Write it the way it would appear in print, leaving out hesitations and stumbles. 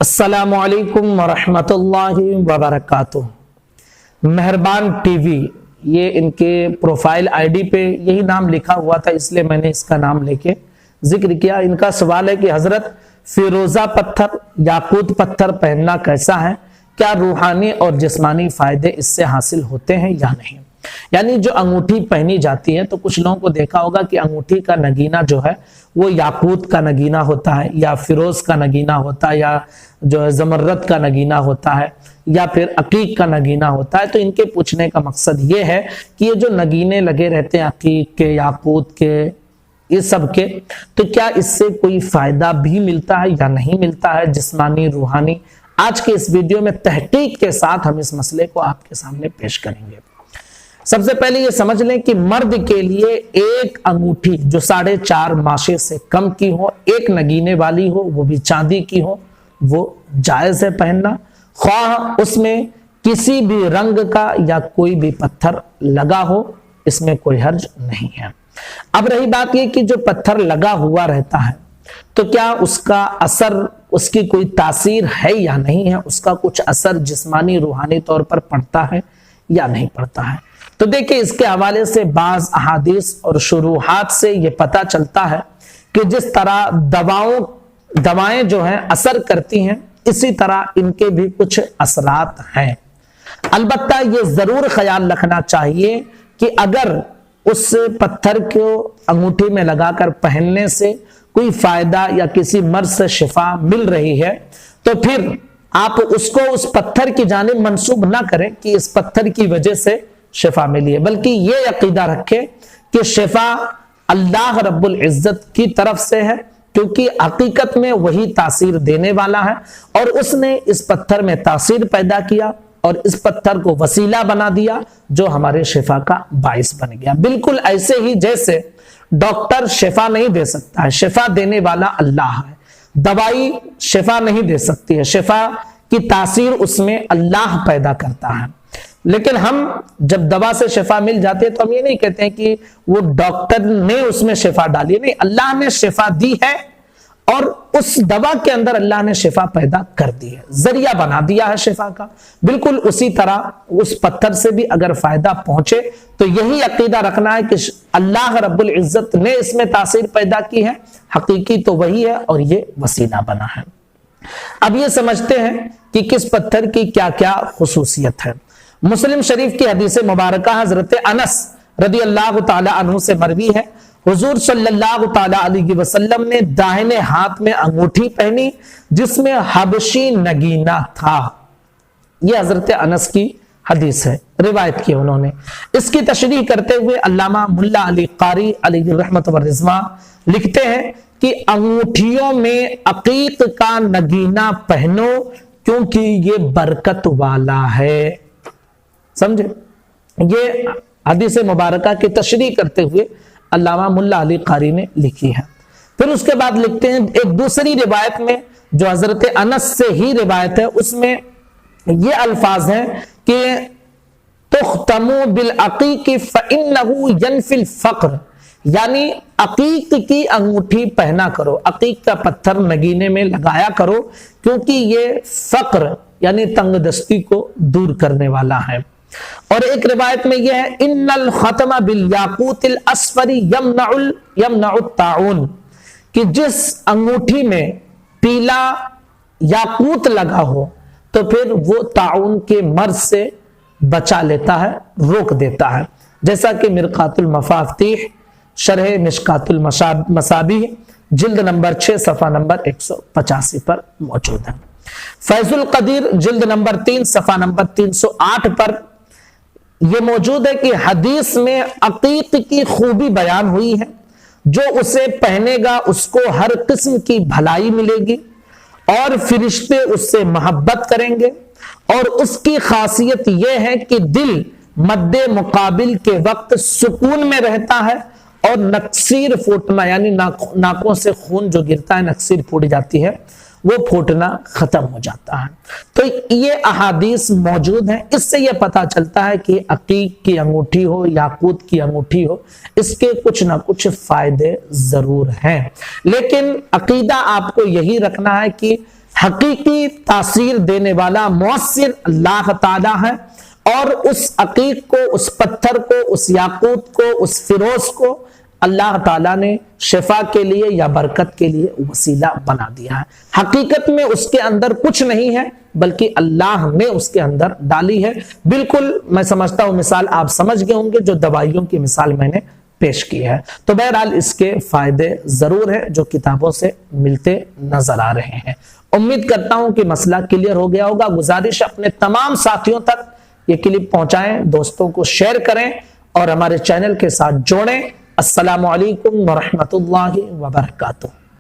अस्सलामु अलैकुम वरहमतुल्लाहि वबरकातुह। मेहरबान टीवी, ये इनके प्रोफाइल आईडी पे यही नाम लिखा हुआ था, इसलिए मैंने इसका नाम लेके जिक्र किया। इनका सवाल है कि हजरत, फिरोजा पत्थर याकूत पत्थर पहनना कैसा है? क्या रूहानी और जिस्मानी फायदे इससे हासिल होते हैं या नहीं? यानी जो अंगूठी पहनी जाती है, तो कुछ लोगों को देखा होगा कि अंगूठी का नगीना जो है वो याकूत का नगीना होता है, या फिरोज का नगीना होता है, या जो है जमरत का नगीना होता है, या फिर अकीक का नगीना होता है। तो इनके पूछने का मकसद ये है कि ये जो नगीने लगे रहते हैं अकीक के, याकूत के, ये सब के, तो क्या इससे कोई फायदा भी मिलता है या नहीं मिलता है, जिस्मानी रूहानी? आज के इस वीडियो में तहकीक के साथ हम इस मसले को आपके सामने पेश करेंगे। सबसे पहले ये समझ लें कि मर्द के लिए एक अंगूठी जो 4.5 माशे से कम की हो, एक नगीने वाली हो, वो भी चांदी की हो, वो जायज है पहनना, ख्वाह उसमें किसी भी रंग का या कोई भी पत्थर लगा हो, इसमें कोई हर्ज नहीं है। अब रही बात ये कि जो पत्थर लगा हुआ रहता है, तो क्या उसका असर, उसकी कोई तासीर है या नहीं है, उसका कुछ असर जिस्मानी रूहानी तौर पर पड़ता है या नहीं पड़ता है? तो देखिए, इसके हवाले से बाज अहादीस और शुरूहात से ये पता चलता है कि जिस तरह दवाएं जो हैं असर करती हैं, इसी तरह इनके भी कुछ असरात हैं। अलबत्ता ये जरूर ख्याल रखना चाहिए कि अगर उस पत्थर को अंगूठी में लगाकर पहनने से कोई फायदा या किसी मर्ज से शिफा मिल रही है, तो फिर आप उसको उस पत्थर की जानिब मंसूब ना करें कि इस पत्थर की वजह से शिफा मिली है, बल्कि ये अकीदा रखें कि शिफा अल्लाह रब्बुल इज्जत की तरफ से है, क्योंकि हकीकत में वही तासीर देने वाला है और उसने इस पत्थर में तासीर पैदा किया और इस पत्थर को वसीला बना दिया जो हमारे शिफा का बाइस बन गया। बिल्कुल ऐसे ही जैसे डॉक्टर शिफा नहीं दे सकता है, शिफा देने वाला अल्लाह है। दवाई शिफा नहीं दे सकती है, शिफा की तासीर उसमें अल्लाह पैदा करता है। लेकिन हम जब दवा से शिफा मिल जाती है, तो हम ये नहीं कहते हैं कि वो डॉक्टर ने उसमें शिफा डाली, नहीं, अल्लाह ने शिफा दी है और उस दवा के अंदर अल्लाह ने शिफा पैदा कर दी है, जरिया बना दिया है शिफा का। बिल्कुल उसी तरह उस पत्थर से भी अगर फायदा पहुंचे, तो यही अकीदा रखना है कि अल्लाह रब्बुल इज्जत ने इसमें तासीर पैदा की है, हकीकी तो वही है और ये वसीला बना है। अब ये समझते हैं कि किस पत्थर की क्या क्या खुसूसियत है। मुस्लिम शरीफ की हदीस मुबारका हजरत अनस रदी अल्लाह तआला अन्हु से मरवी है, हुजूर सल्लल्लाहु तआला अलैहि वसल्लम ने दाहिने हाथ में अंगूठी पहनी जिसमें हबशी नगीना था। यह हजरत अनस की हदीस है, रिवायत की उन्होंने। इसकी तशरीह करते हुए अल्लामा मुल्ला अली कारी अलैहि रहमत व रिज़वा लिखते हैं कि अंगूठियों में अकीक का नगीना पहनो क्योंकि ये बरकत वाला है। समझे? ये हदीस मुबारका की तशरीह करते हुए अल्लामा मुल्ला अली कारी ने लिखी है। फिर उसके बाद लिखते हैं एक दूसरी रिवायत में जो हजरत अनस से ही रिवायत है, उसमें ये अल्फाज हैं कि तुख्तमु बिल अकीक फइन्नहु यनफिल फक्र, यानी अकीक की अंगूठी पहना करो, अकीक का पत्थर नगीने में लगाया करो, क्योंकि ये फक्र यानी तंगदस्ती को दूर करने वाला है। और एक रिवायत में यह है इन्नल खतमा बिल याकूतिल अस्फरी यमनउत ताउन, कि जिस अंगूठी में पीला याकूत लगा हो, तो फिर वो ताउन के मर्ज से बचा लेता है, रोक देता है, जैसा कि मिरकातुल मफातिह शरह मिशकातुल मसाबीह जिल्द नंबर 6 सफा नंबर 185 पर मौजूद है। फैजुल कदीर जिल्द नंबर 3 सफा नंबर 308 पर यह मौजूद है कि हदीस में अकीक की खूबी बयान हुई है, जो उसे पहनेगा उसको हर किस्म की भलाई मिलेगी और फरिश्ते उससे मोहब्बत करेंगे, और उसकी खासियत यह है कि दिल मद्दे मुकाबिल के वक्त सुकून में रहता है और नक्सीर फूटना यानी नाकों से खून जो गिरता है, नक्सीर फूट जाती है, वो फूटना खत्म हो जाता है। तो ये अहादीस मौजूद हैं। इससे ये पता चलता है कि अकीक की अंगूठी हो, याकूत की अंगूठी हो, इसके कुछ ना कुछ फायदे जरूर हैं। लेकिन अकीदा आपको यही रखना है कि حقیقی تاثیر دینے والا مؤثر اللہ تعالی ہے، اور اس عقیق کو، اس پتھر کو، اس یاقوت کو، اس فیروز کو اللہ تعالیٰ نے شفا کے لیے یا برکت کے لیے وسیلہ بنا دیا ہے۔ حقیقت میں اس کے اندر کچھ نہیں ہے، بلکہ اللہ نے اس کے اندر ڈالی ہے۔ بالکل میں سمجھتا ہوں مثال آپ سمجھ گئے ہوں گے جو دوائیوں کی مثال میں نے پیش کی ہے۔ تو بہرحال اس کے فائدے ضرور ہیں جو کتابوں سے ملتے نظر آ رہے ہیں۔ امید کرتا ہوں کہ مسئلہ کلیئر ہو گیا ہوگا۔ گزارش اپنے تمام ساتھیوں تک یہ کلپ پہنچائیں، دوستوں کو شیئر کریں اور ہمارے چینل کے ساتھ جوڑیں۔ السلام علیکم ورحمۃ اللہ وبرکاتہ۔